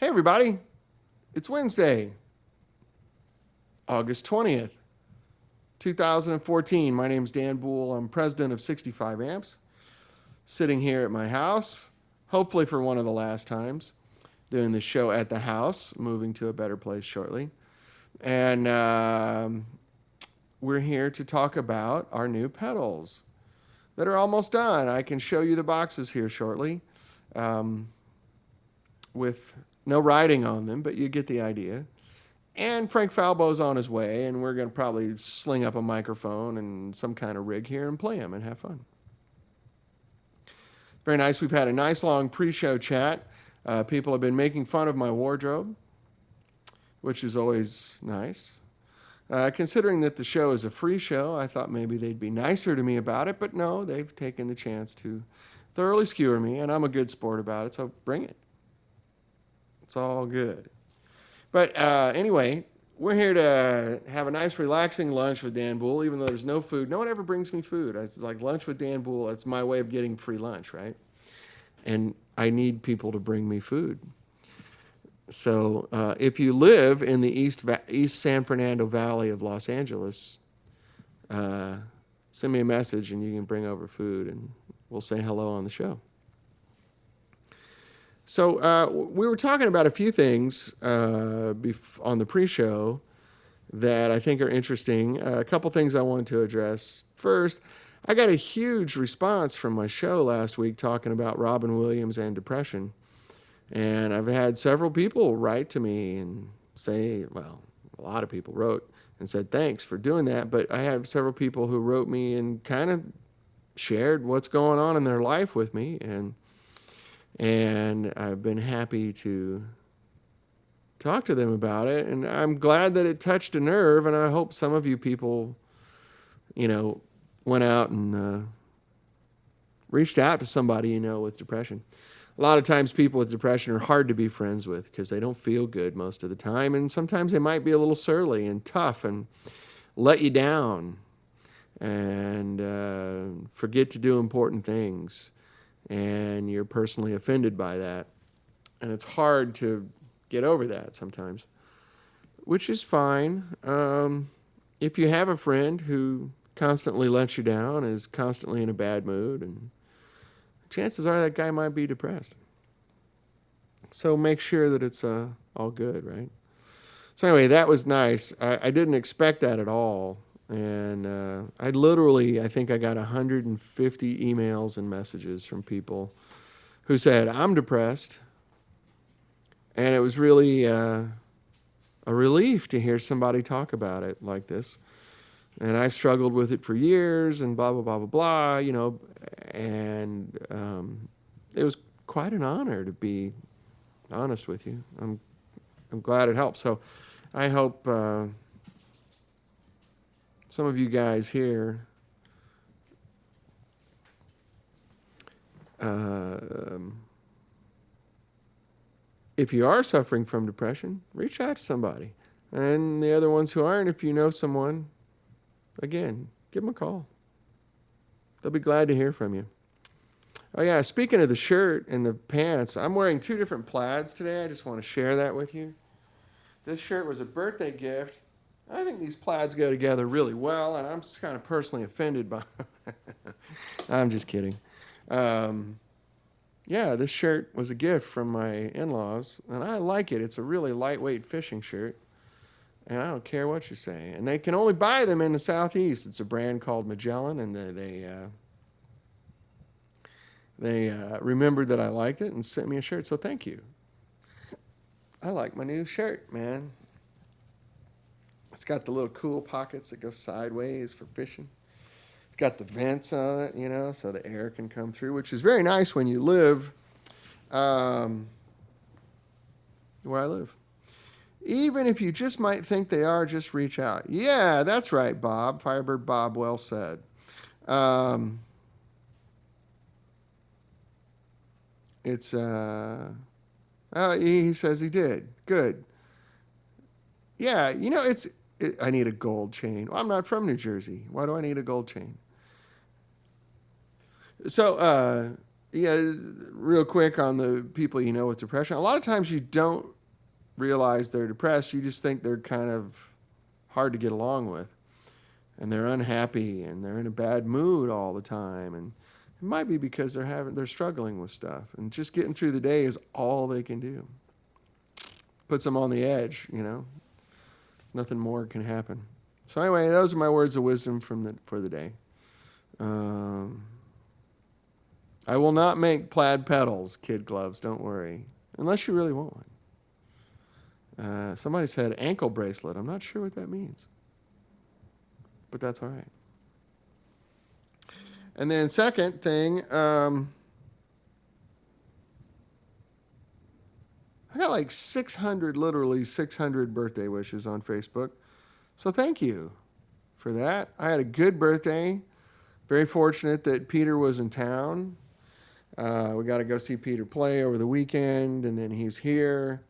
Hey, everybody. It's Wednesday, August 20th, 2014. My name's Dan Boul. I'm president of 65 Amps, sitting here at my house, hopefully for one of the last times, doing the show at the house, moving to a better place shortly. And we're here to talk about our new pedals that are almost done. I can show you the boxes here shortly with no writing on them, but you get the idea. And Frank Falbo's on his way, and we're going to probably sling up a microphone and some kind of rig here and play them and have fun. Very nice. We've had a nice long pre-show chat. People have been making fun of my wardrobe, which is always nice. Considering that the show is a free show, I thought maybe they'd be nicer to me about it, but no, they've taken the chance to thoroughly skewer me, and I'm a good sport about it, so bring it. It's all good. But anyway, we're here to have a nice, relaxing lunch with Dan Boul, even though there's no food. No one ever brings me food. It's like lunch with Dan Boul. It's my way of getting free lunch, right? And I need people to bring me food. So if you live in the East San Fernando Valley of Los Angeles, send me a message and you can bring over food and we'll say hello on the show. So we were talking about a few things on the pre-show that I think are interesting. A couple things I wanted to address. First, I got a huge response from my show last week talking about Robin Williams and depression. And I've had several people write to me and say, well, a lot of people wrote and said, thanks for doing that. But I have several people who wrote me and kind of shared what's going on in their life with me. And I've been happy to talk to them about it. And I'm glad that it touched a nerve. And I hope some of you people, went out and reached out to somebody with depression. A lot of times people with depression are hard to be friends with because they don't feel good most of the time. And sometimes they might be a little surly and tough and let you down and forget to do important things. And you're personally offended by that. And it's hard to get over that sometimes, which is fine. If you have a friend who constantly lets you down, is constantly in a bad mood, and chances are that guy might be depressed. So make sure that it's all good, right? So anyway, that was nice. I didn't expect that at all. And I think I got 150 emails and messages from people who said, I'm depressed. And it was really a relief to hear somebody talk about it like this. And I've struggled with it for years and blah, blah, blah, blah, blah, and it was quite an honor to be honest with you. I'm glad it helped. So I hope some of you guys here if you are suffering from depression, reach out to somebody. And the other ones who aren't, if you know someone, again, give them a call. They'll be glad to hear from you. Oh yeah, speaking of the shirt and the pants, I'm wearing two different plaids today. I just want to share that with you. This shirt was a birthday gift. I think these plaids go together really well, and I'm just kind of personally offended by I'm just kidding. Yeah, this shirt was a gift from my in-laws, and I like it. It's a really lightweight fishing shirt, and I don't care what you say. And they can only buy them in the Southeast. It's a brand called Magellan, and they remembered that I liked it and sent me a shirt, so thank you. I like my new shirt, man. It's got the little cool pockets that go sideways for fishing. It's got the vents on it, so the air can come through, which is very nice when you live where I live. Even if you just might think they are, just reach out. Yeah, that's right, Bob. Firebird Bob, well said. He says he did. Good. Yeah, I need a gold chain. Well, I'm not from New Jersey. Why do I need a gold chain? So Yeah, real quick on the people you know with depression. A lot of times you don't realize they're depressed. You just think they're kind of hard to get along with. And they're unhappy and they're in a bad mood all the time. And it might be because they're struggling with stuff. And just getting through the day is all they can do. Puts them on the edge, you know. Nothing more can happen. So anyway, those are my words of wisdom for the day. I will not make plaid pedals, kid gloves, don't worry. Unless you really want one. Somebody said ankle bracelet. I'm not sure what that means. But that's all right. And then second thing, I got like 600, literally 600 birthday wishes on Facebook. So thank you for that. I had a good birthday. Very fortunate that Peter was in town. We got to go see Peter play over the weekend, and then he's here.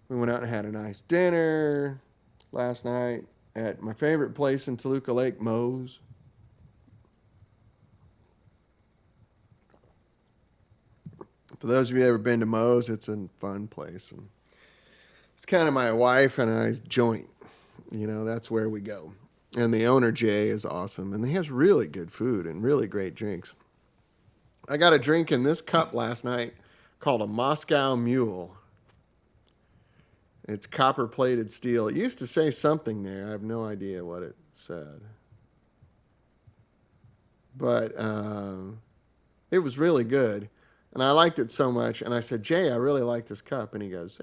We went out and had a nice dinner last night at my favorite place in Toluca Lake, Moe's. For those of you that have ever been to Moe's, it's a fun place. And it's kind of my wife and I's joint. You know, that's where we go. And the owner, Jay, is awesome. And he has really good food and really great drinks. I got a drink in this cup last night called a Moscow Mule. It's copper-plated steel. It used to say something there. I have no idea what it said. But it was really good. And I liked it so much. And I said, Jay, I really like this cup. And he goes,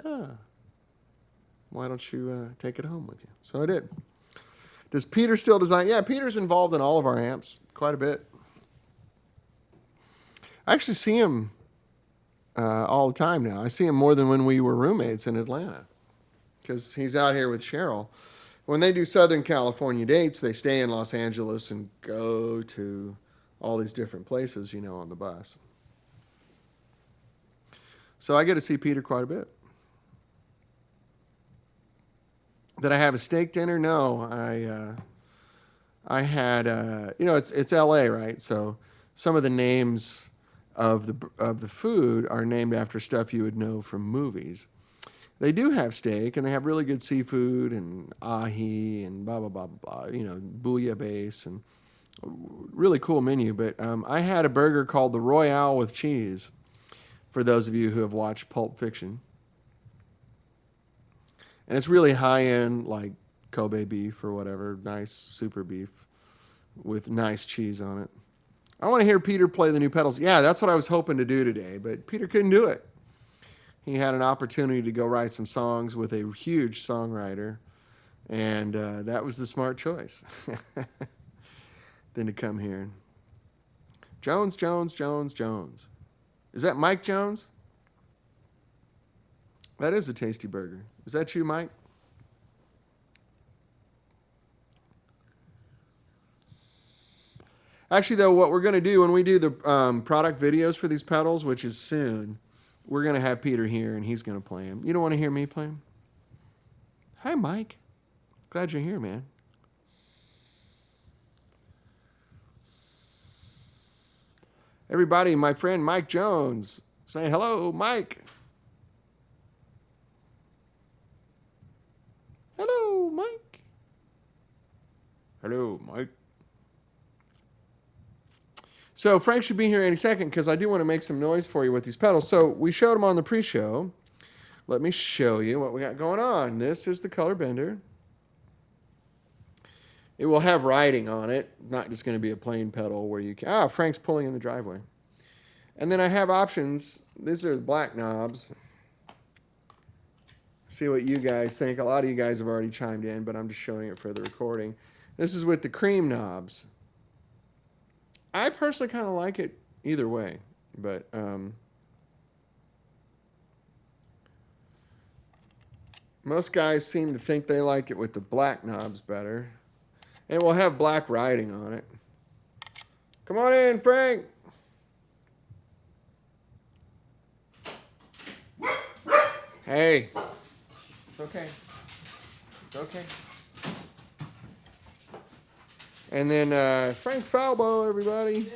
why don't you take it home with you? So I did. Does Peter still design? Yeah, Peter's involved in all of our amps quite a bit. I actually see him all the time now. I see him more than when we were roommates in Atlanta because he's out here with Cheryl. When they do Southern California dates, they stay in Los Angeles and go to all these different places, you know, on the bus. So I get to see Peter quite a bit. Did I have a steak dinner? No, I had you know, it's LA, right? So some of the names of the food are named after stuff you would know from movies. They do have steak, and they have really good seafood and ahi and blah blah blah blah. You know, bouillabaisse and really cool menu. But I had a burger called the Royale with cheese. For those of you who have watched Pulp Fiction. And it's really high-end, like Kobe beef or whatever, nice super beef with nice cheese on it. I want to hear Peter play the new pedals. Yeah, that's what I was hoping to do today, but Peter couldn't do it. He had an opportunity to go write some songs with a huge songwriter, and that was the smart choice than to come here. Jones. Is that Mike Jones? That is a tasty burger. Is that you, Mike? Actually, though, what we're going to do when we do the product videos for these pedals, which is soon, we're going to have Peter here, and he's going to play them. You don't want to hear me play them? Hi, Mike. Glad you're here, man. Everybody, my friend Mike Jones, saying hello, Mike. Hello, Mike. Hello, Mike. So Frank should be here any second because I do want to make some noise for you with these pedals. So we showed them on the pre-show. Let me show you what we got going on. This is the color bender. It will have writing on it, not just going to be a plain pedal where you can... Frank's pulling in the driveway. And then I have options. These are the black knobs. See what you guys think. A lot of you guys have already chimed in, but I'm just showing it for the recording. This is with the cream knobs. I personally kind of like it either way, but most guys seem to think they like it with the black knobs better. And we'll have black writing on it. Come on in, Frank. Hey. It's okay. It's okay. And then Frank Falbo, everybody.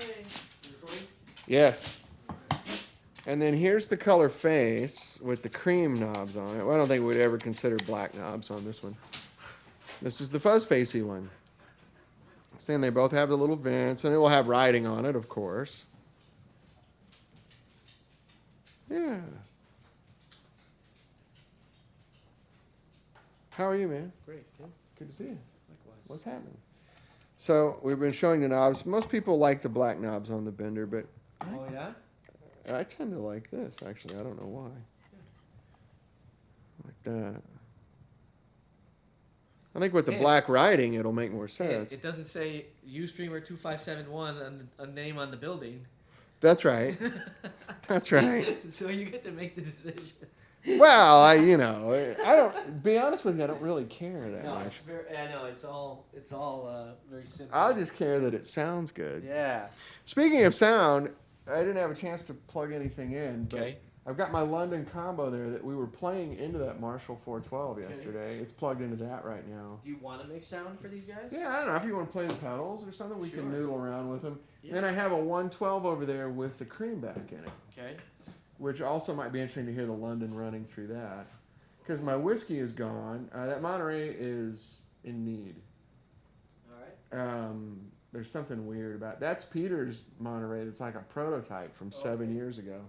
Yes. And then here's the color face with the cream knobs on it. Well, I don't think we'd ever consider black knobs on this one. This is the fuzz facey one. Saying they both have the little vents, and it will have writing on it, of course. Yeah. How are you, man? Great. Yeah. Good to see you. Likewise. What's happening? So we've been showing the knobs. Most people like the black knobs on the bender, but Oh yeah. I tend to like this, actually. I don't know why. Like that. I think with the Hey. black writing, it'll make more sense. It doesn't say Ustreamer 2571 on a name on the building. That's right. That's right. So you get to make the decision. Well, I don't, be honest with you, I don't really care that No, much. it's very. I know it's all very simple. I'll just care that it sounds good. Yeah. Speaking of sound, I didn't have a chance to plug anything in, but Okay. I've got my London combo there that we were playing into that Marshall 412 Okay. yesterday. It's plugged into that right now. Do you want to make sound for these guys? Yeah, I don't know. If you want to play the pedals or something, we can Sure. noodle around with them. Yeah. Then I have a 112 over there with the cream back in it, Okay. which also might be interesting to hear the London running through that. Because my whiskey is gone. That Monterey is in need. All right. There's something weird about that's Peter's Monterey. That's like a prototype from 7 years ago,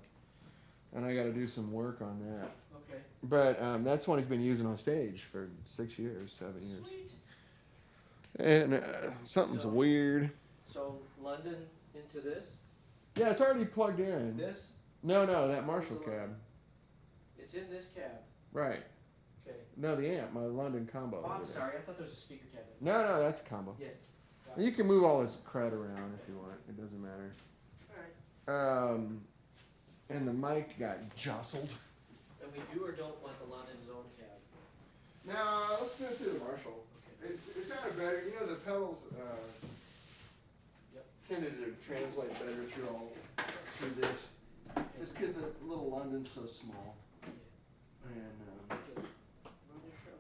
and I got to do some work on that. Okay. But that's one he's been using on stage for 6 years, 7 years, Sweet. and something's So- weird. So London into this. Yeah, it's already plugged in. This. No, that Marshall cab. It's in this cab. Right. Okay. No, the amp, my London combo. Oh, I'm over there. sorry. I thought there was a speaker cabinet. No, that's a combo. Yeah. You can move all this crud around if you want. It doesn't matter. All right. And the mic got jostled. And we do or don't want the London zone cab. No, let's do it to the Marshall. Okay. It sounded better. You know, the pedals Yep. tended to translate better through this. Okay. Just because the little London's so small. Yeah. And Okay. Run your show.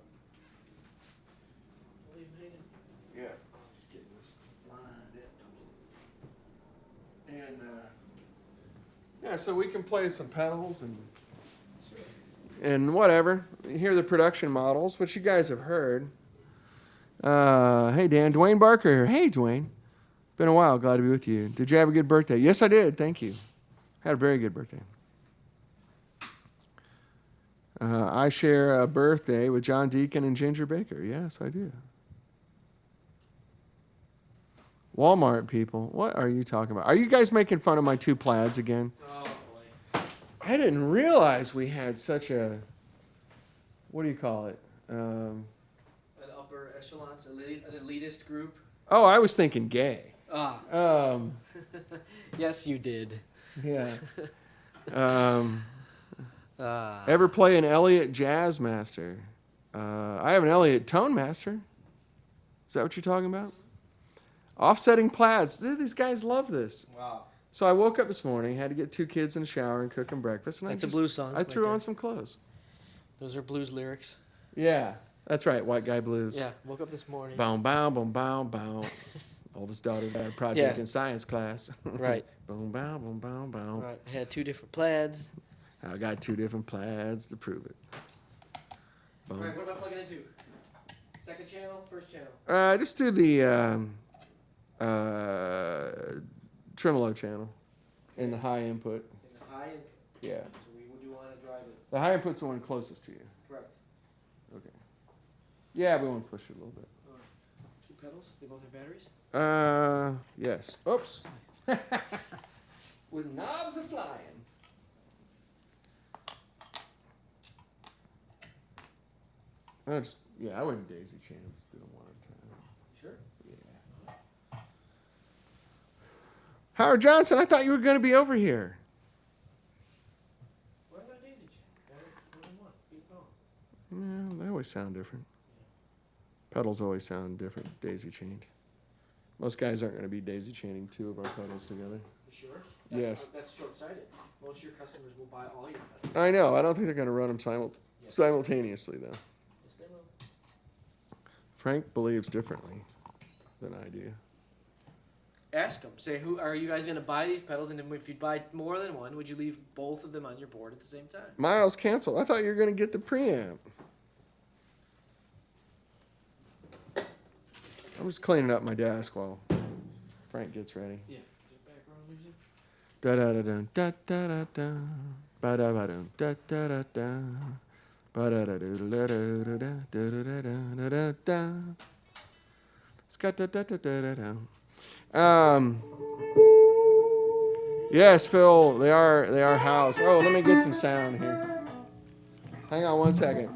Leave me in. yeah, just getting this lined up. And yeah, so we can play some pedals and whatever. Hear the production models, which you guys have heard. Hey Dan, Dwayne Barker here. Hey Dwayne, been a while. Glad to be with you. Did you have a good birthday? Yes, I did. Thank you. Had a very good birthday. I share a birthday with John Deacon and Ginger Baker. Yes, I do. Walmart people, what are you talking about? Are you guys making fun of my two plaids again? Oh boy. I didn't realize we had such a, what do you call it? An upper echelons, an elitist group. Oh, I was thinking gay. Ah. Yes, you did. Yeah. Ah. Ever play an Elliott Jazz Master? I have an Elliott Tone Master. Is that what you're talking about? Offsetting plaids. These guys love this. Wow. So I woke up this morning, had to get two kids in the shower and cook them breakfast. And That's I a blues song. I right threw there. on some clothes. Those are blues lyrics. Yeah, that's right. White guy blues. Yeah. Woke up this morning. Boom, boom, boom, boom, boom. Oldest daughter's got a project Yeah. in science class. Right. Boom, boom, boom, boom, boom. Right. I had 2 different plaids. I got 2 different plaids to prove it. All Boom. right. What am I plugging into? Second channel, first channel. Just do the tremolo channel in the high input. In the high input. Yeah. So we do want to drive it. The high input's the one closest to you. Correct. Okay. Yeah, we want to push it a little bit. 2 pedals. They both have batteries. Yes. Oops. With knobs a flying. I wouldn't daisy chain. I just did them one at a time. Sure. Yeah. Howard Johnson, I thought you were going to be over here. Why not daisy chain? What do you want? Keep going. Yeah, they always sound different. Pedals always sound different, daisy chained. Most guys aren't going to be daisy chaining 2 of our pedals together. You sure? Yes. That's short-sighted. Most of your customers will buy all your pedals. I know. I don't think they're going to run them simultaneously, though. Yes, they will. Frank believes differently than I do. Ask them. Say, who are you guys going to buy these pedals? And then if you buy more than one, would you leave both of them on your board at the same time? Miles, cancel. I thought you were going to get the preamp. I'm just cleaning up my desk while Frank gets ready. Yeah. Background music. Da da da da da da da ba da ba da da da da ba da da da da da da da da da. Scat da da da da da. Yes, Phil, they are house. Oh, let me get some sound here. Hang on one second.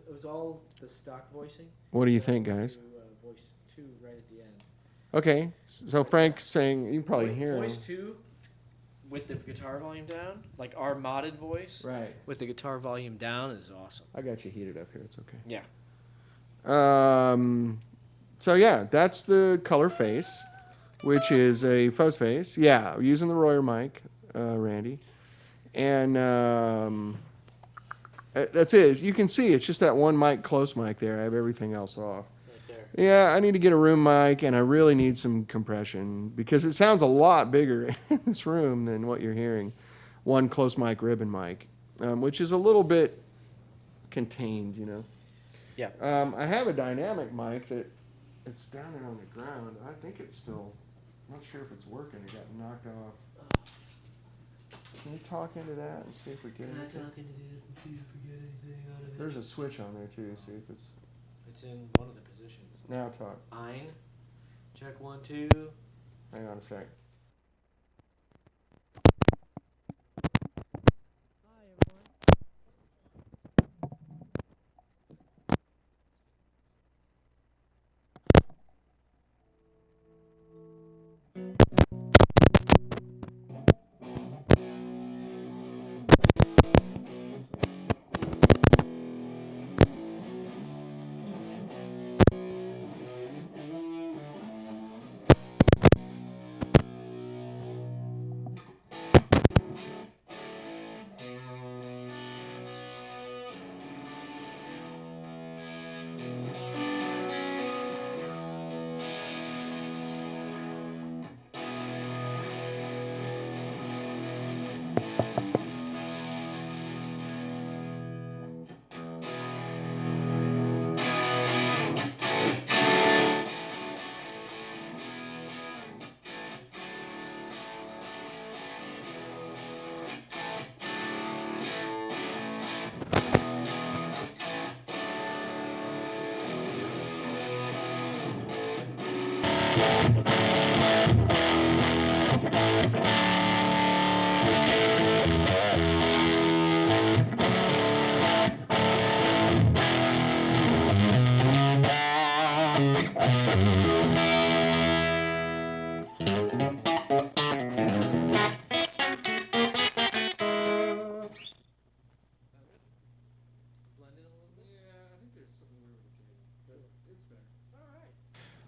It was all the stock voicing. What do you So think, I'm gonna guys? do, voice 2 right at the end. Okay, so Frank's saying, you can probably hear Voice him. 2 with the guitar volume down, like our modded voice Right. with the guitar volume down is awesome. I got you heated up here. It's okay. Yeah. So yeah, that's the color face, which is a fuzz face. Yeah, using the Royer mic, Randy, and that's it. You can see it's just that one mic, close mic there. I have everything else off. Right there. Yeah, I need to get a room mic, and I really need some compression because it sounds a lot bigger in this room than what you're hearing. One close mic, ribbon mic, which is a little bit contained, you know. Yeah. I have a dynamic mic that it's down there on the ground. I think it's still. I'm not sure if it's working. It got knocked off. Can you talk into that and see if we get anything? Talk into this and see if we get anything out of it. There's a switch on there too. See if it's. It's in one of the positions. Now talk. Ein. Check 1, 2. Hang on a sec. Hi everyone.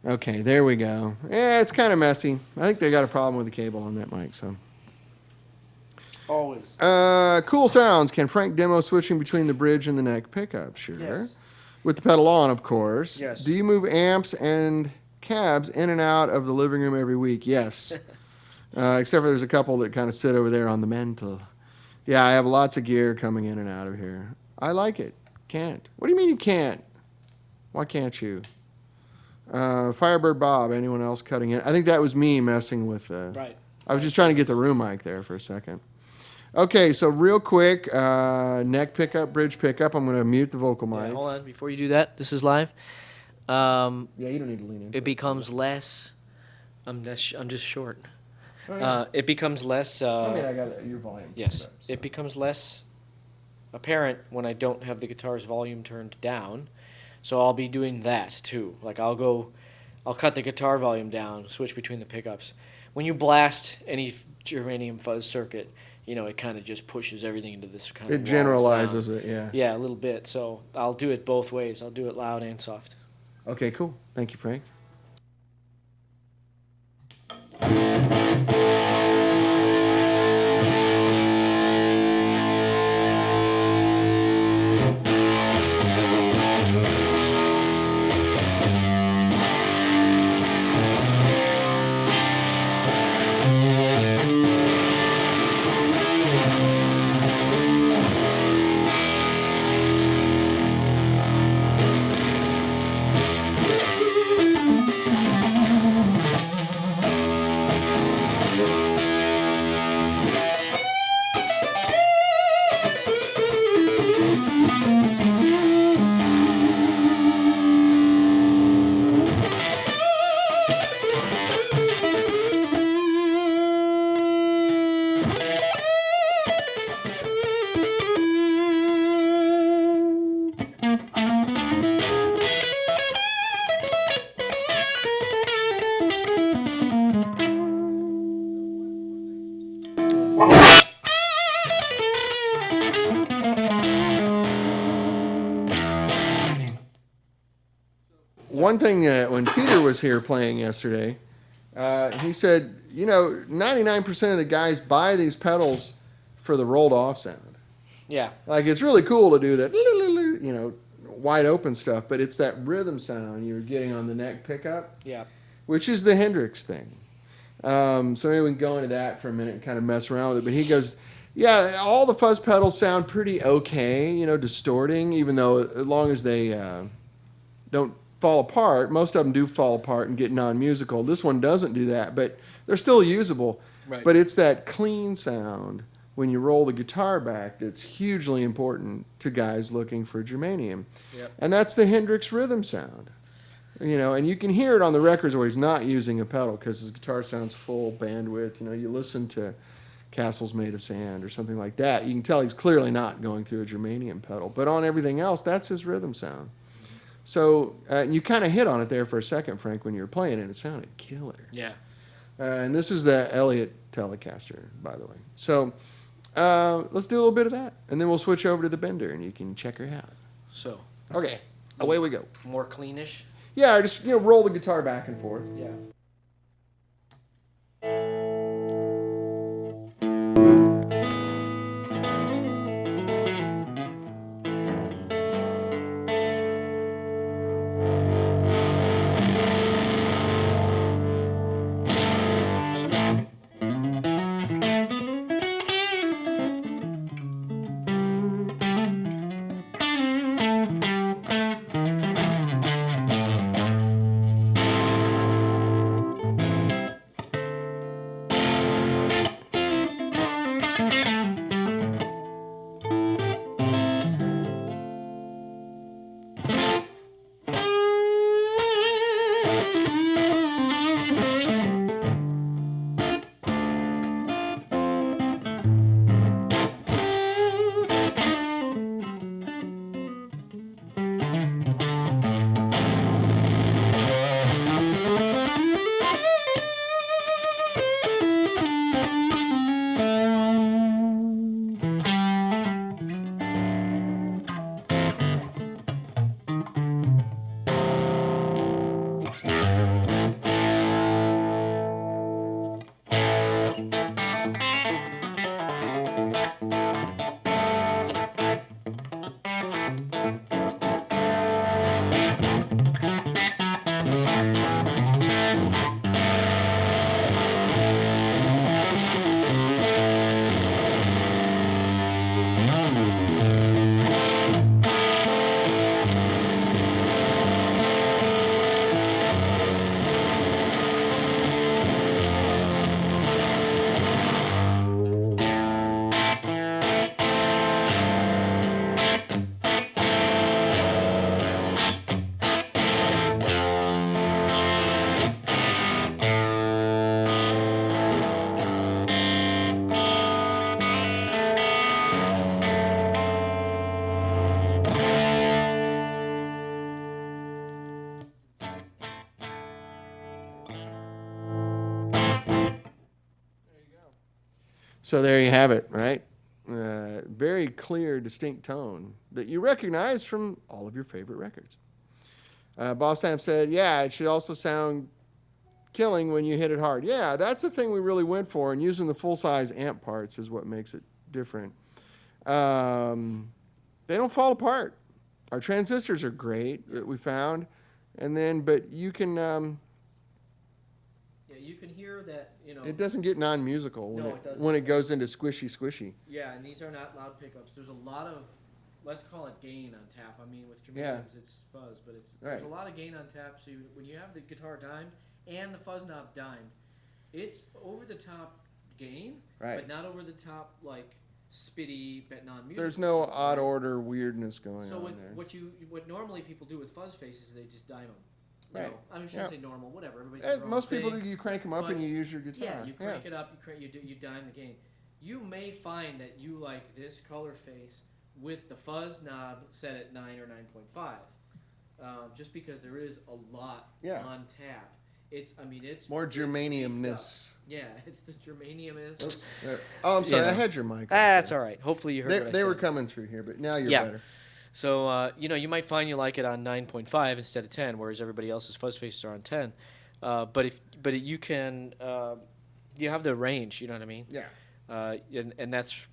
Okay, there we go. Yeah, it's kind of messy. I think they got a problem with the cable on that mic. So. Always. Cool sounds. Can Frank demo switching between the bridge and the neck pickup? Sure. Yes. With the pedal on, of course. Yes. Do you move amps and cabs in and out of the living room every week? Yes. Except for there's a couple that kind of sit over there on the mantle. Yeah, I have lots of gear coming in and out of here. I like it. Can't. What do you mean you can't? Why can't you? Firebird Bob, anyone else cutting in? I think that was me messing with Right. I was just trying to get the room mic there for a second. Okay, so real quick, neck pickup, bridge pickup. I'm going to mute the vocal mics. Yeah, hold on. Before you do that, this is live. Yeah, you don't need to lean into it becomes less. I'm just short. Oh, yeah. It becomes less. I mean, I got your volume. Yes, turned up, so. it becomes less apparent when I don't have the guitar's volume turned down. So I'll be doing that too. Like I'll cut the guitar volume down, switch between the pickups. When you blast any germanium fuzz circuit, it kind of just pushes everything into this kind of It wall generalizes sound. it, yeah. Yeah, a little bit. So I'll do it both ways. I'll do it loud and soft. Okay, cool. Thank you, Frank. One thing when Peter was here playing yesterday, he said, 99% of the guys buy these pedals for the rolled off sound. Yeah. Like, it's really cool to do that, wide open stuff, but it's that rhythm sound you're getting on the neck pickup, Yeah. which is the Hendrix thing. So maybe we can go into that for a minute and kind of mess around with it. But he goes, yeah, all the fuzz pedals sound pretty okay, distorting, even though as long as they don't fall apart. Most of them do fall apart and get non-musical. This one doesn't do that, but they're still usable. Right. But it's that clean sound when you roll the guitar back that's hugely important to guys looking for germanium. Yep. And that's the Hendrix rhythm sound. And you can hear it on the records where he's not using a pedal because his guitar sounds full bandwidth. You listen to Castles Made of Sand or something like that. You can tell he's clearly not going through a germanium pedal. But on everything else, that's his rhythm sound. So you kind of hit on it there for a second, Frank, when you were playing it. It sounded killer. Yeah. And this is the Elliott Telecaster, by the way. So let's do a little bit of that. And then we'll switch over to the Bender, and you can check her out. So. Okay, away we go. More cleanish. Yeah, just roll the guitar back and forth. Yeah. So there you have it, right? Very clear, distinct tone that you recognize from all of your favorite records. Boss Sam said, yeah, it should also sound killing when you hit it hard. Yeah, that's the thing we really went for, and using the full-size amp parts is what makes it different. They don't fall apart. Our transistors are great that we found, but you can. Yeah, you can hear that. It doesn't get non-musical when it goes into squishy. Yeah, and these are not loud pickups. There's a lot of, let's call it gain on tap. I mean, with germaniums, it's fuzz, but there's a lot of gain on tap. So when you have the guitar dimed and the fuzz knob dimed, it's over the top gain, but not over the top like spitty but non-musical. There's no odd order weirdness going on there. What normally people do with fuzz faces, they just dime them. Right. I mean, I shouldn't say normal, whatever. Most people do. You crank them up and you use your guitar. Yeah, you crank it up. You dime the gain. You may find that you like this color face with the fuzz knob set at 9 or 9.5, just because there is a lot on tap. It's more germaniumness. Yeah, it's the germaniumness. Oh, I'm sorry. I had your mic. That's all right. Hopefully you heard. They were coming through here, but now you're better. So, you might find you like it on 9.5 instead of 10, whereas everybody else's fuzz faces are on 10. But you can, you have the range, you know what I mean? Yeah. And that's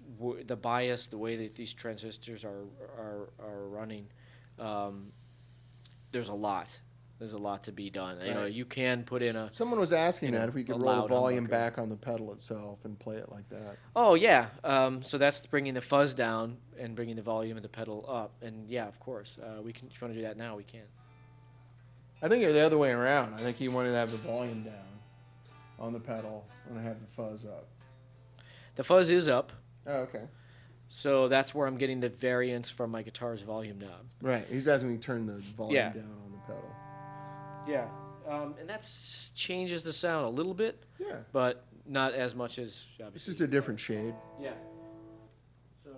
the bias, the way that these transistors are running. There's a lot. There's a lot to be done. Right. You can put in a. Someone was asking that if we could roll the volume back on the pedal itself and play it like that. Oh yeah. So that's bringing the fuzz down and bringing the volume of the pedal up. And yeah, of course, we can. If you want to do that now, we can. I think it's the other way around. I think he wanted to have the volume down on the pedal and have the fuzz up. The fuzz is up. Oh, okay. So that's where I'm getting the variance from my guitar's volume knob. Right. He's asking me to turn the volume down on the pedal. Yeah, and that changes the sound a little bit. Yeah. But not as much as obviously. It's just a different shade. Yeah. So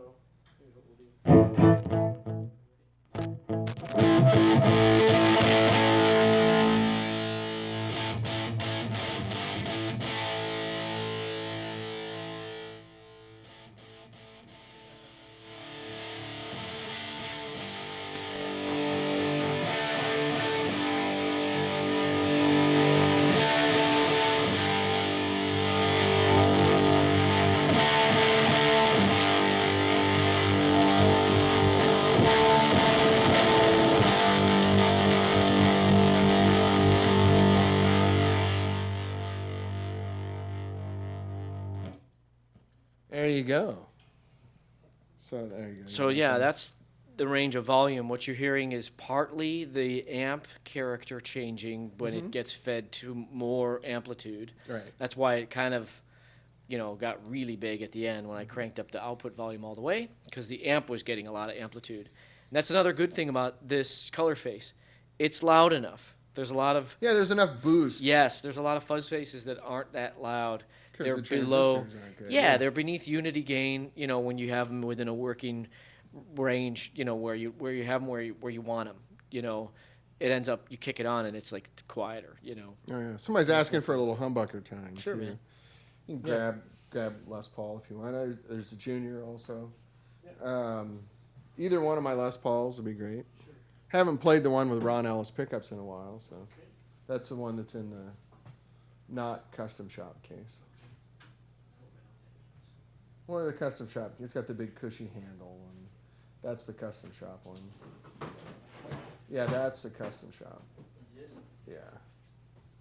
here's what we'll do. There you go. So there you go. So yeah, that's the range of volume. What you're hearing is partly the amp character changing when it gets fed to more amplitude. Right. That's why it kind of, got really big at the end when I cranked up the output volume all the way, because the amp was getting a lot of amplitude. And that's another good thing about this color face. It's loud enough. There's a lot of... Yeah, there's enough boost. Yes, there's a lot of fuzz faces that aren't that loud. They're the below... aren't good. Yeah, they're beneath unity gain, when you have them within a working range, where you have them where you want them, it ends up, you kick it on and it's like it's quieter, Oh, yeah. Somebody's asking for a little humbucker time. Sure, too. man. You can grab Les Paul if you want. There's a Junior also. Yeah. Either one of my Les Pauls would be great. Sure. Haven't played the one with Ron Ellis pickups in a while, so that's the one that's in the not custom shop case. One of the custom shop. It's got the big cushy handle, and that's the custom shop one. Yeah, that's the custom shop. Yeah,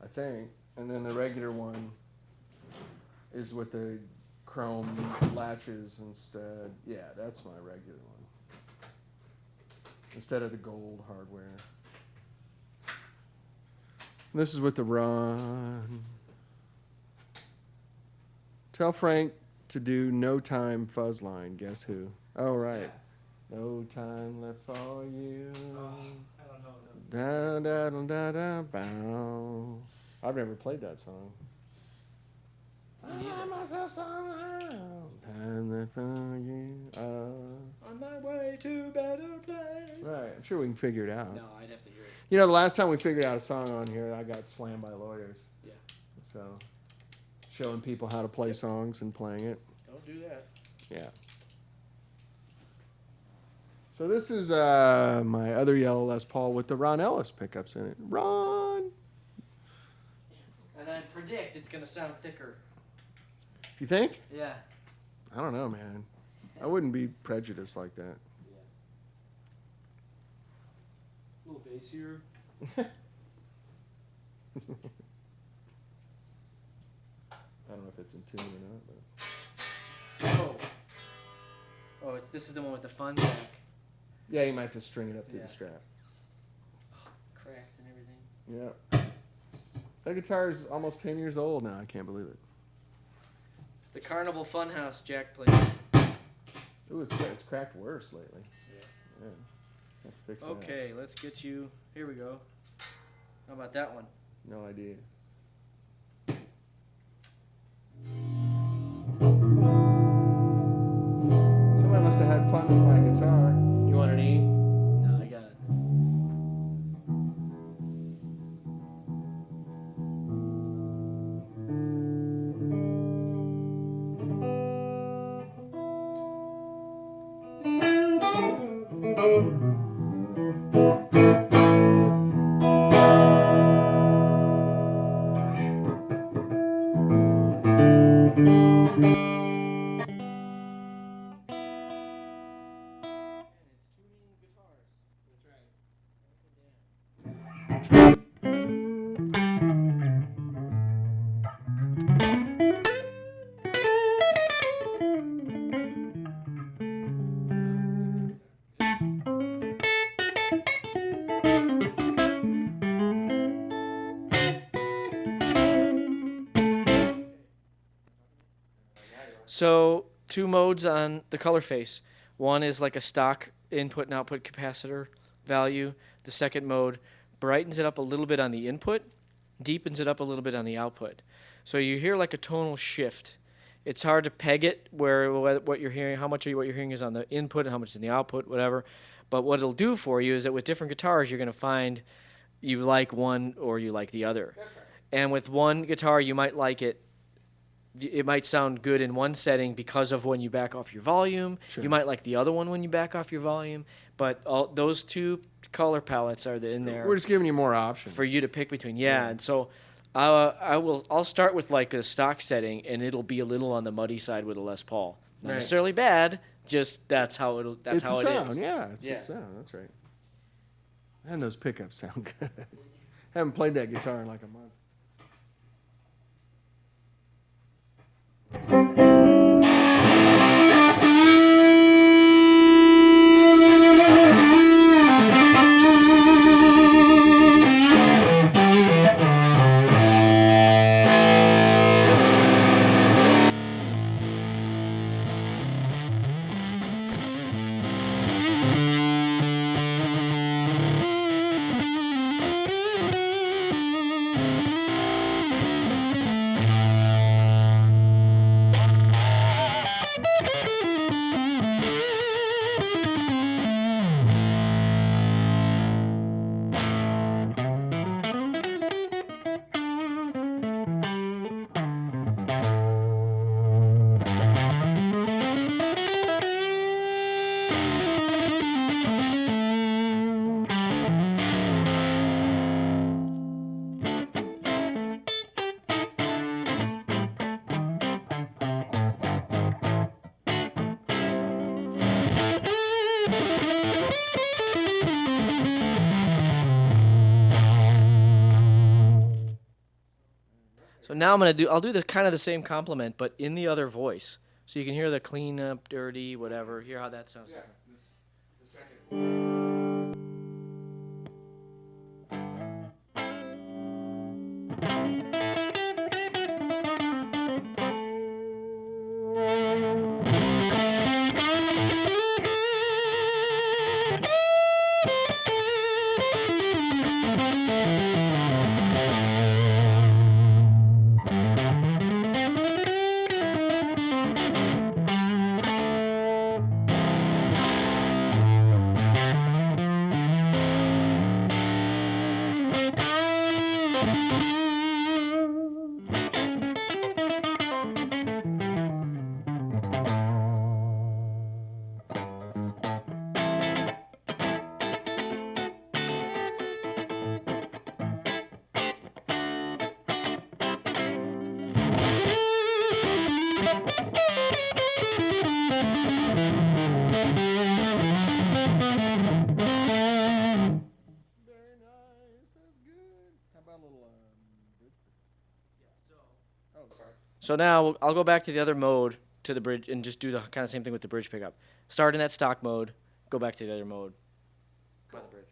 I think. And then the regular one is with the chrome latches instead. Yeah, that's my regular one. Instead of the gold hardware. And this is with the Ron. Tell Frank to do No Time Fuzz Line. Guess who? Oh, right. Yeah. No time left for you. I don't know. Da, da, da, da, da, bow. I've never played that song. I myself somehow. Time left for you. On my way to better place. Right. I'm sure we can figure it out. No, I'd have to hear it. The last time we figured out a song on here, I got slammed by lawyers. Yeah. So, showing people how to play songs and playing it. Okay. do that. Yeah. So this is my other yellow Les Paul with the Ron Ellis pickups in it. Ron! And I predict it's going to sound thicker. You think? Yeah. I don't know, man. I wouldn't be prejudiced like that. Yeah. A little bassier. I don't know if it's in tune or not, but Oh, this is the one with the fun jack. yeah, you might have to string it up to Yeah. the strap. Cracked and everything. Yeah. That guitar is almost 10 years old now. I can't believe it. The Carnival Funhouse jack plate. Ooh, it's cracked worse lately. Yeah. Yeah. Have to fix that. Okay, let's get you. Here we go. How about that one? No idea. Somebody must have had fun with my guitar. You want an E? No, I got it. So, two modes on the color face. One is like a stock input and output capacitor value. The second mode brightens it up a little bit on the input, deepens it up a little bit on the output. So you hear like a tonal shift. It's hard to peg it where what you're hearing, how much of what you're hearing is on the input and how much is in the output, whatever. But what it'll do for you is that with different guitars, you're going to find you like one or you like the other. That's right. And with one guitar, you might like it. It might sound good in one setting because of when you back off your volume. Sure. You might like the other one when you back off your volume. But those two color palettes are in there We're just giving you more options. for you to pick between. Yeah, and so I'll start with like a stock setting, and it'll be a little on the muddy side with a Les Paul. Not Right. necessarily bad, just that's how it It's how a it sound, is. yeah. It's Yeah. a sound, that's right. And those pickups sound good. Haven't played that guitar in like a month. So now I'll do the kind of the same compliment, but in the other voice. So you can hear the clean up, dirty, whatever. Hear how that sounds. Yeah, the second. bridge pickup. Oh, sorry. So now I'll go back to the other mode to the bridge and just do the kind of same thing with the bridge pickup. Start in that stock mode, go back to the other mode. By the bridge.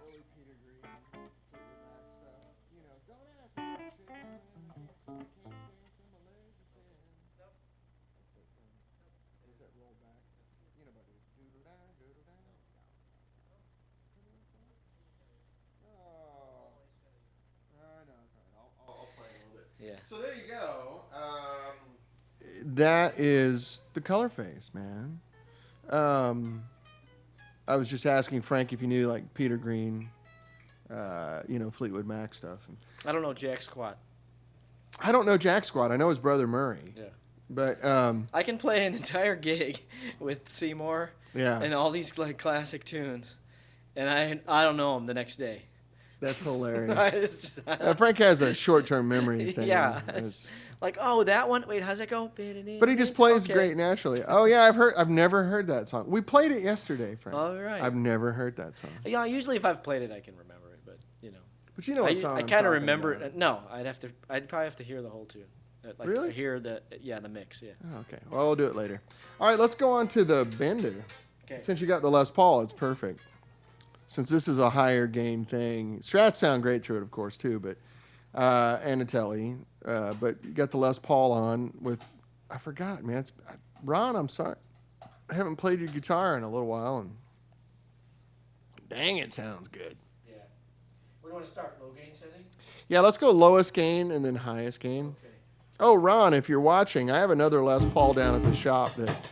Early Peter Green, Fleetwood Mac stuff. You know, don't ask me how to shake my hand. So I can't dance and my legs are thin. That's that song. With that roll back. You know about it. Doodle down, doodle down. Oh. I know, it's alright. I'll play a little bit. Yeah. So there you go. That is the color face, man. I was just asking Frank if you knew like Peter Green, Fleetwood Mac stuff. I don't know jack squat. I don't know Jack Squat. I know his brother Murray. Yeah. But I can play an entire gig with Seymour and all these like classic tunes, and I don't know them the next day. That's hilarious. Frank has a short-term memory thing. Yeah. It's like, oh, that one. Wait, how's it go? But he just plays great naturally. Oh yeah, I've never heard that song. We played it yesterday, Frank. All right. I've never heard that song. Yeah, usually if I've played it, I can remember it, but you know. But you know what song I I'm kind of talking remember about. it. No, I'd probably have to hear the whole tune. Like, Really? Hear the mix. Yeah. Oh, okay. Well, we'll do it later. All right, let's go on to the Bender. Okay. Since you got the Les Paul, it's perfect. Since this is a higher gain thing, Strats sound great through it, of course, too. But and a Tele, but you got the Les Paul on with. I forgot, man. Ron. I'm sorry, I haven't played your guitar in a little while, and dang, it sounds good. Yeah. Where do you want to start? Low gain setting? Yeah, let's go lowest gain and then highest gain. Okay. Oh, Ron, if you're watching, I have another Les Paul down at the shop that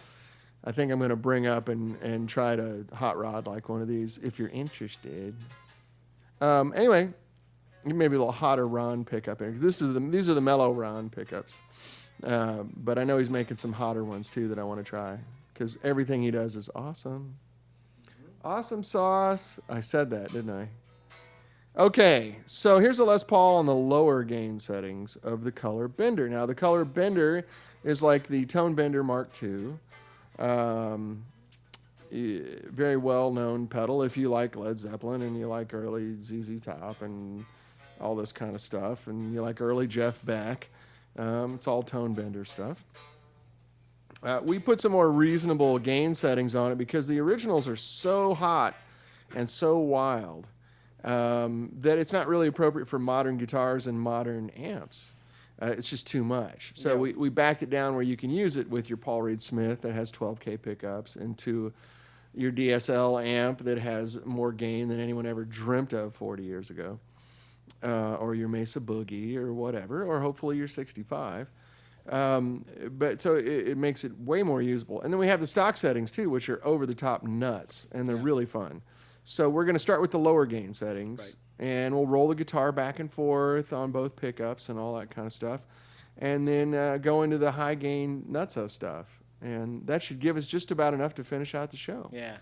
I think I'm going to bring up and try to hot rod like one of these if you're interested. Anyway, maybe a little hotter Ron pickup here. These are the mellow Ron pickups. But I know he's making some hotter ones too that I want to try because everything he does is awesome. Awesome sauce. I said that, didn't I? Okay, so here's a Les Paul on the lower gain settings of the Color Bender. Now, the Color Bender is like the Tone Bender Mark II. Very well-known pedal if you like Led Zeppelin and you like early ZZ Top and all this kind of stuff, and you like early Jeff Beck. It's all Tone Bender stuff. We put some more reasonable gain settings on it because the originals are so hot and so wild that it's not really appropriate for modern guitars and modern amps. It's just too much. So we backed it down where you can use it with your Paul Reed Smith that has 12K pickups into your DSL amp that has more gain than anyone ever dreamt of 40 years ago, or your Mesa Boogie or whatever, or hopefully your 65. But so it makes it way more usable. And then we have the stock settings too, which are over the top nuts, and they're really fun. So we're going to start with the lower gain settings. Right. And we'll roll the guitar back and forth on both pickups and all that kind of stuff. And then go into the high gain nutso stuff. And that should give us just about enough to finish out the show. Yeah.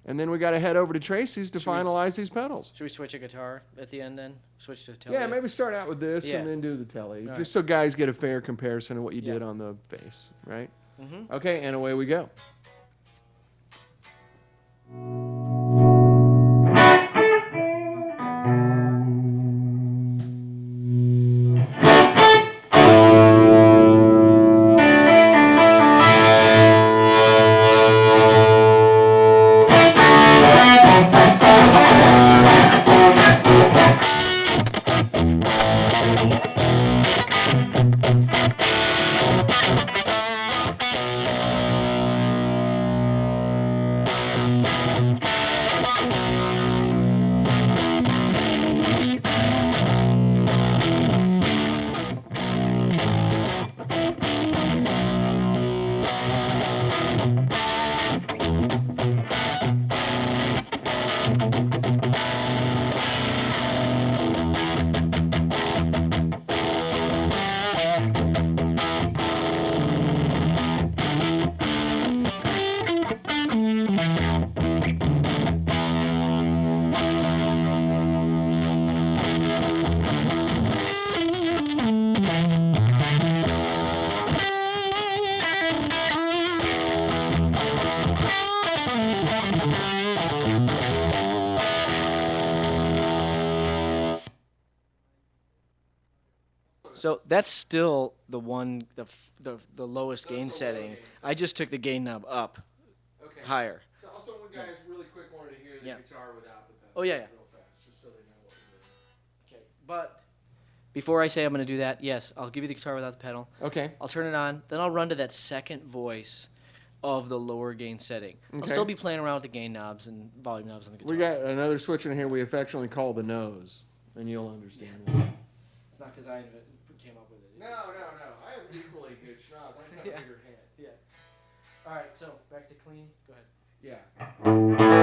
And then we got to head over to Tracy's to Should we- finalize these pedals. Should we switch a guitar at the end then? Switch to Tele? Yeah, maybe start out with this Yeah. and then do the Tele, All just so guys get a fair comparison of what you Yeah. did on the bass, right? Mm-hmm. Okay, and away we go. So that's still the one, the lowest gain setting. I just took the gain knob up Okay. higher. So also, when guys really quick wanted to hear the Yeah. guitar without the pedal. Oh, yeah, yeah. Real fast, just so they know what it Okay, but before I say I'm going to do that, yes, I'll give you the guitar without the pedal. is. Okay. I'll turn it on, then I'll run to that second voice of the lower gain setting. I'll Okay. still be playing around with the gain knobs and volume knobs on the guitar. We got another switch in here we affectionately call the nose, and you'll understand why. It's not because I came up with it. No. I have equally good schnoz. I just have Yeah. a bigger head. Yeah. All right, so back to clean. Go ahead. Yeah.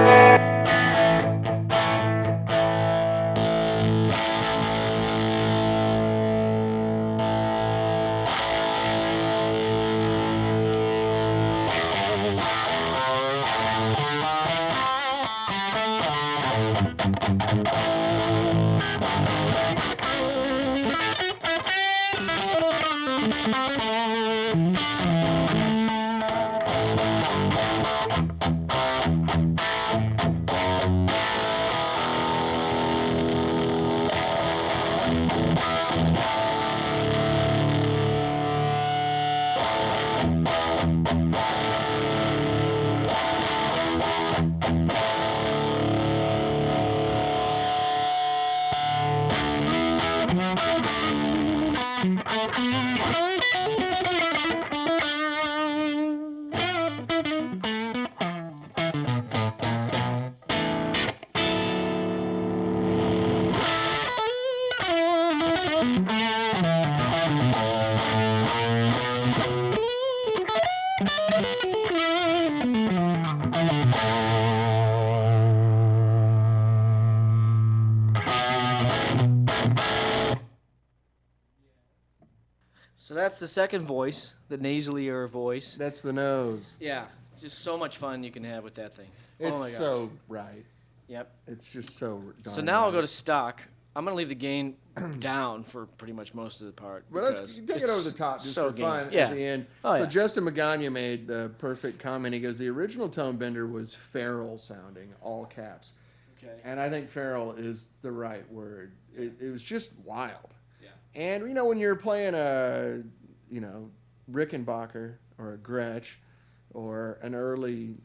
So that's the second voice, the nasalier voice. That's the nose. Yeah, it's just so much fun you can have with that thing. It's oh my god. so right. Yep. It's just so darn So now I'll go right. to stock. I'm gonna leave the gain down for pretty much most of the part. Well, let's because take it over the top just so for gain. fun Yeah. at the end. Oh, So yeah. Justin Magana made the perfect comment. He goes, the original tone bender was feral sounding, all caps. Okay. And I think feral is the right word. It was just wild. Yeah. And, when you're playing a, Rickenbacker or a Gretsch or an early,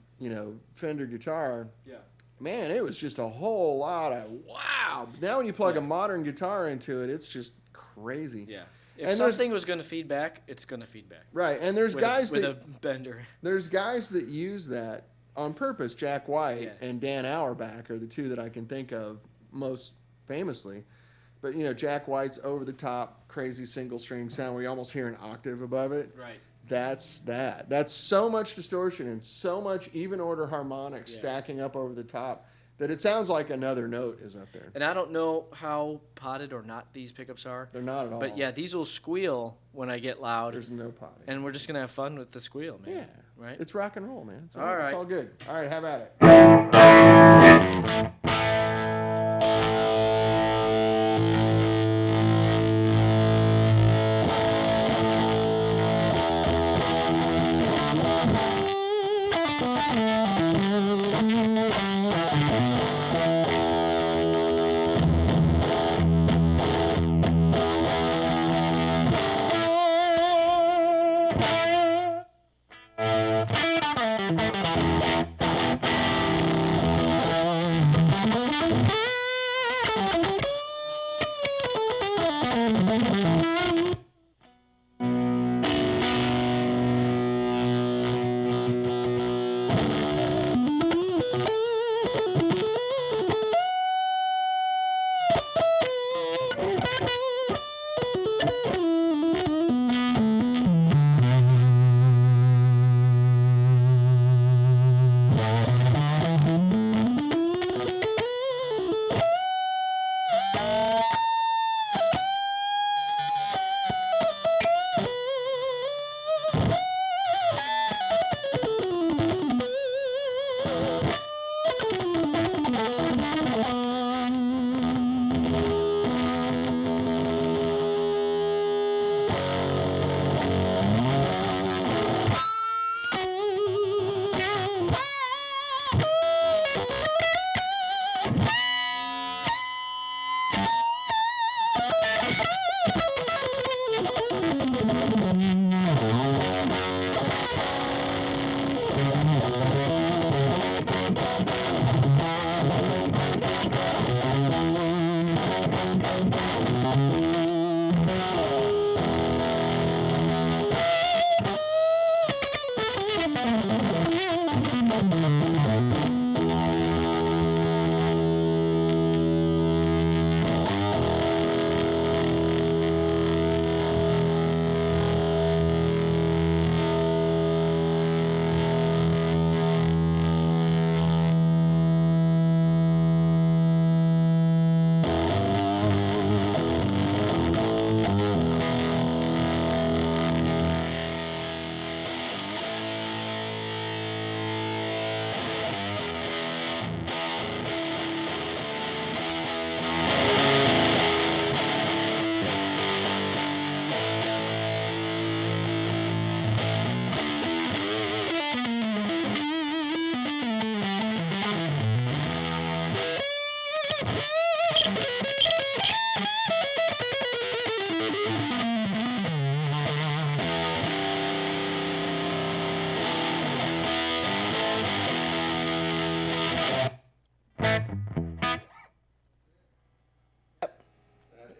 Fender guitar, Yeah. man, it was just a whole lot of wow. Now when you plug a modern guitar into it, it's just crazy. Yeah. And If there's- something was gonna feed back, it's gonna feed back. Right, and there's With guys with that a bender. there's guys that use that on purpose. Jack White Yeah. and Dan Auerbach are the two that I can think of most famously. But Jack White's over the top, crazy single string sound where you almost hear an octave above it. Right. That's that. That's so much distortion and so much even order harmonics Yeah. stacking up over the top that it sounds like another note is up there. And I don't know how potted or not these pickups are, They're not at all. but yeah, these will squeal when I get loud, There's no potting. and we're just gonna have fun with the squeal, man. Yeah. right? It's rock and roll, man. All right. It's all good. All right, have at it.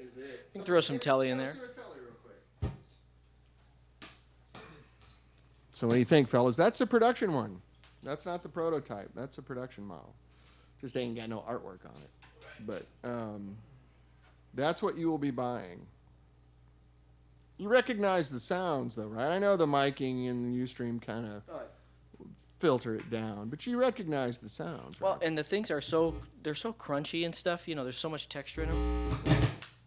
Is it. You can throw some Tele in there. So what do you think, fellas? That's a production one. That's not the prototype. That's a production model. Just ain't got no artwork on it. But that's what you will be buying. You recognize the sounds, though, right? I know the miking and the Ustream kind of filter it down, but you recognize the sounds, right? Well, and the things they're so crunchy and stuff. You know, there's so much texture in them.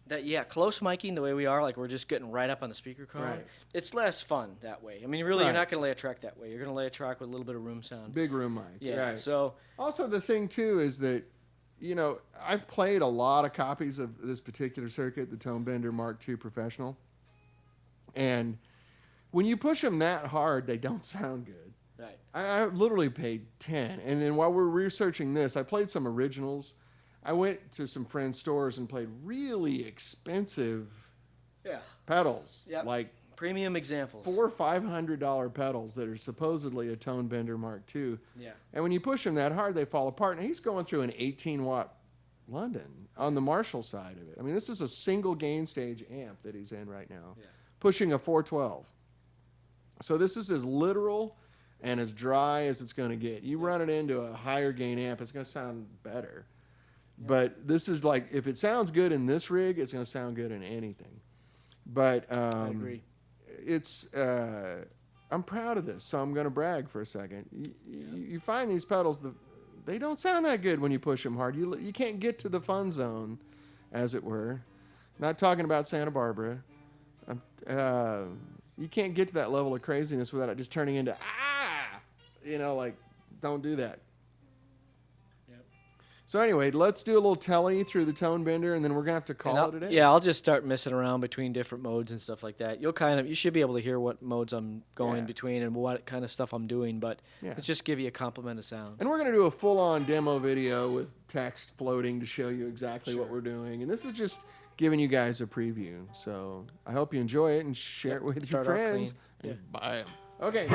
That close miking the way we are, like we're just getting right up on the speaker cone. Right. It's less fun that way. I mean, really, Right. you're not going to lay a track that way. You're going to lay a track with a little bit of room sound. Big room mic. Yeah. Right. So also the thing too is that, you know, I've played a lot of copies of this particular circuit, the Tone Bender Mark II Professional, and when you push them that hard, they don't sound good. right. I literally paid 10, and then while we're researching this, I played some originals. I went to some friends' stores and played really expensive Yeah. pedals, Yep. like Premium examples. $400 or $500 pedals that are supposedly a Tone Bender Mark II. Yeah. And when you push them that hard, they fall apart. And he's going through an 18-watt London on the Marshall side of it. I mean, this is a single gain stage amp that he's in right now, pushing a 412. So this is as literal and as dry as it's going to get. You run it into a higher gain amp, it's going to sound better. Yeah. But this is like, if it sounds good in this rig, it's going to sound good in anything. But I agree. It's I'm proud of this, so I'm going to brag for a second. You find these pedals, they don't sound that good when you push them hard. You can't get to the fun zone, as it were. Not talking about Santa Barbara. You can't get to that level of craziness without it just turning into like, don't do that. Yep. So anyway, let's do a little Tele through the tone bender, and then we're gonna have to call it a day. Yeah, I'll just start messing around between different modes and stuff like that. You should be able to hear what modes I'm going between and what kind of stuff I'm doing, but let's just give you a complement of sound. And we're gonna do a full-on demo video with text floating to show you exactly what we're doing. And this is just giving you guys a preview. So I hope you enjoy it and share it with your friends and buy them. Okay.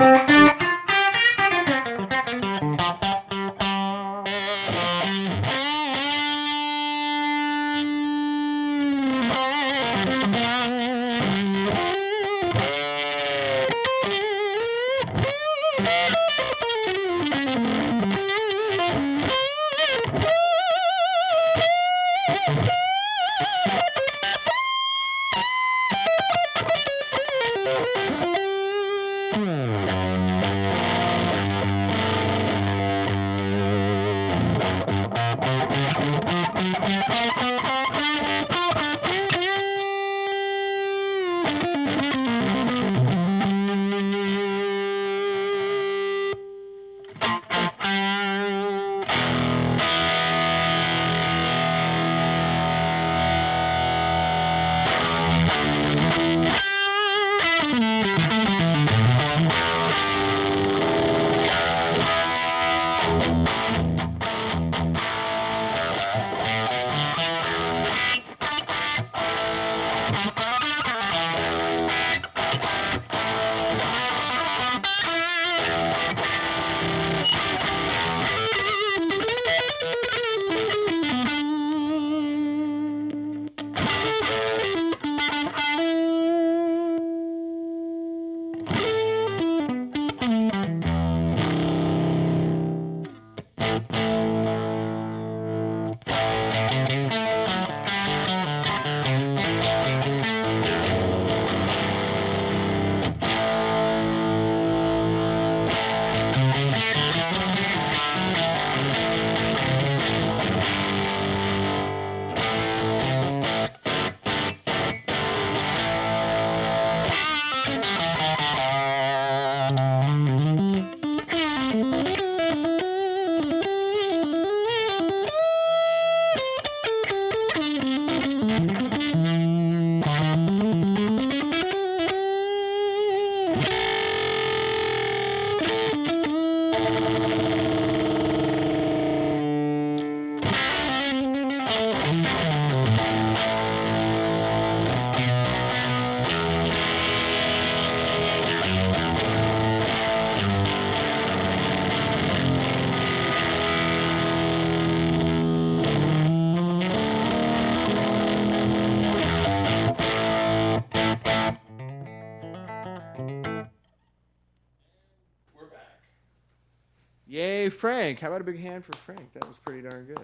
Yay, Frank. How about a big hand for Frank? That was pretty darn good.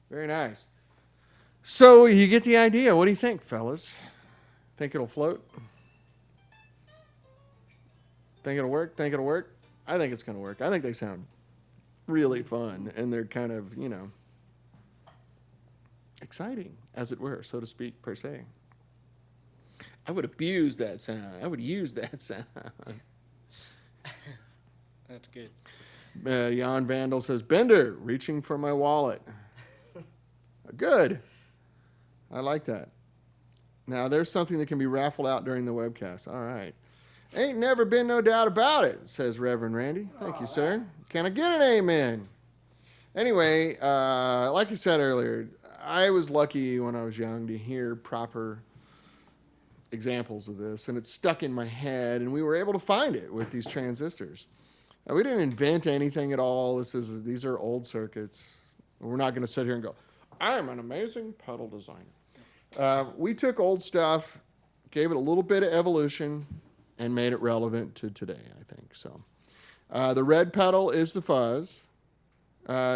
Very nice. So you get the idea. What do you think, fellas? Think it'll float? Think it'll work? Think it'll work? I think it's going to work. I think they sound really fun, and they're kind of, exciting, as it were, so to speak, per se. I would abuse that sound. I would use that sound. That's good. Jan Vandal says, Bender, reaching for my wallet. Good. I like that. Now, there's something that can be raffled out during the webcast. All right. Ain't never been no doubt about it, says Reverend Randy. Thank you, sir. Can I get an amen? Anyway, like I said earlier, I was lucky when I was young to hear proper examples of this, and it stuck in my head, and we were able to find it with these transistors. We didn't invent anything at all. These are old circuits. We're not going to sit here and go, I'm an amazing pedal designer. We took old stuff, gave it a little bit of evolution, and made it relevant to today, I think. So, the red pedal is the fuzz.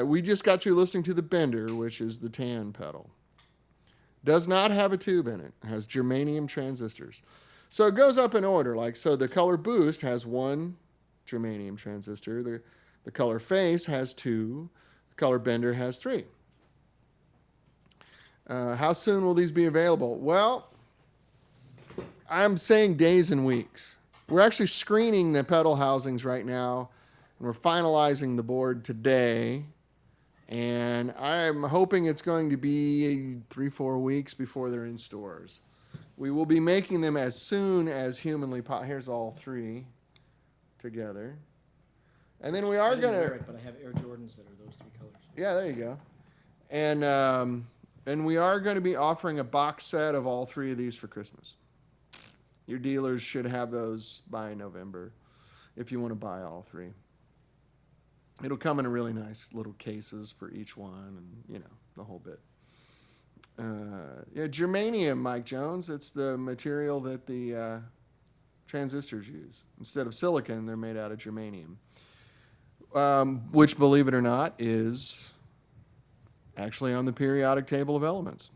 We just got through listening to the Bender, which is the tan pedal. Does not have a tube in it. It has germanium transistors. So it goes up in order. So the color boost has one germanium transistor. The color face has two. The color Bender has three. How soon will these be available? Well, I'm saying days and weeks. We're actually screening the pedal housings right now. And we're finalizing the board today. And I'm hoping it's going to be 3-4 weeks before they're in stores. We will be making them as soon as humanly possible. Here's all three together. And then we are going to... but I have Air Jordans that are those three colors. Yeah, there you go. And we are going to be offering a box set of all three of these for Christmas. Your dealers should have those by November if you want to buy all three. It'll come in a really nice little cases for each one, and you know, the whole bit. Yeah, germanium, Mike Jones. It's the material that the transistors use. Instead of silicon, they're made out of germanium, which, believe it or not, is actually on the periodic table of elements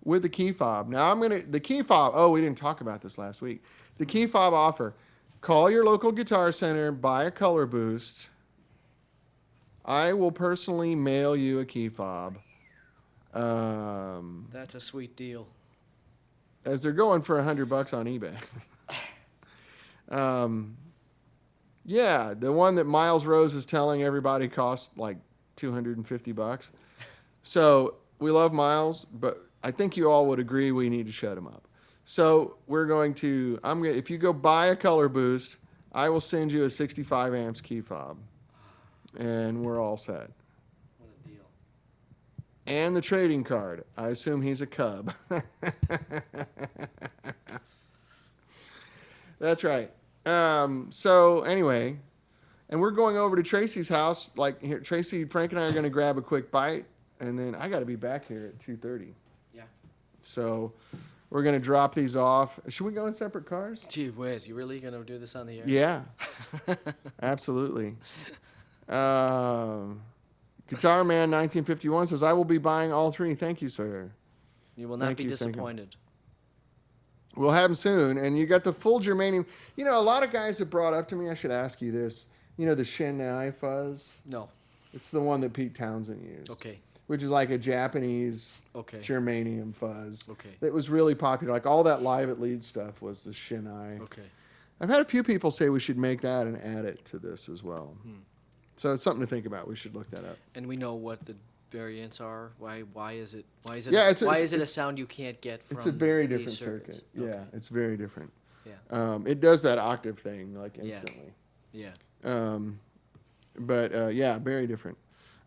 with the key fob. Now the key fob. Oh, we didn't talk about this last week. The key fob offer. Call your local Guitar Center, buy a color boost. I will personally mail you a key fob. That's a sweet deal. As they're going for $100 on eBay. Yeah, the one that Miles Rose is telling everybody costs like $250. So we love Miles, but I think you all would agree we need to shut him up. So we're going to, if you go buy a color boost, I will send you a 65 amps key fob. And we're all set. What a deal. And the trading card. I assume he's a Cub. That's right. So anyway, and we're going over to Tracy's house. Like here, Tracy, Frank, and I are going to grab a quick bite, and then I got to be back here at 2:30. Yeah. So we're going to drop these off. Should we go in separate cars? Gee whiz, you really going to do this on the air? Yeah, absolutely. Guitar Man 1951 says, I will be buying all three. Thank you, sir. You will not be disappointed. We'll have them soon. And you got the full germanium. You know, a lot of guys have brought up to me, I should ask you this. You know, the Shinai fuzz? No. It's the one that Pete Townsend used. Okay. Which is like a Japanese germanium fuzz. Okay. That was really popular. Like all that Live at Leeds stuff was the Shinai. Okay. I've had a few people say we should make that and add it to this as well. So it's something to think about. We should look that up. And we know what the variants are. Why is it? Yeah, why is it a sound you can't get from? It's a very different circuit. Yeah, it's very different. Yeah. It does that octave thing like instantly. Yeah. Yeah, very different.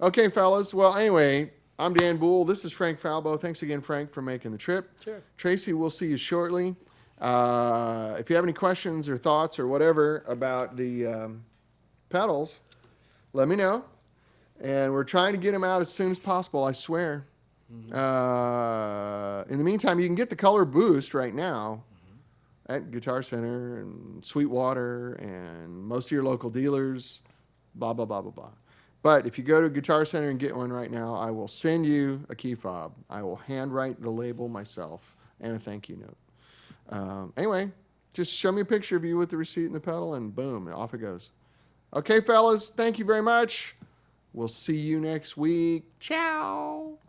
Okay, fellas. Well, anyway, I'm Dan Boul. This is Frank Falbo. Thanks again, Frank, for making the trip. Sure. Tracy, we'll see you shortly. If you have any questions or thoughts or whatever about the pedals, let me know. And we're trying to get them out as soon as possible, I swear. In the meantime, you can get the color boost right now at Guitar Center and Sweetwater and most of your local dealers, blah, blah, blah, blah, blah. But if you go to Guitar Center and get one right now, I will send you a key fob. I will handwrite the label myself and a thank you note. Anyway, just show me a picture of you with the receipt and the pedal, and boom, off it goes. Okay, fellas, thank you very much. We'll see you next week. Ciao.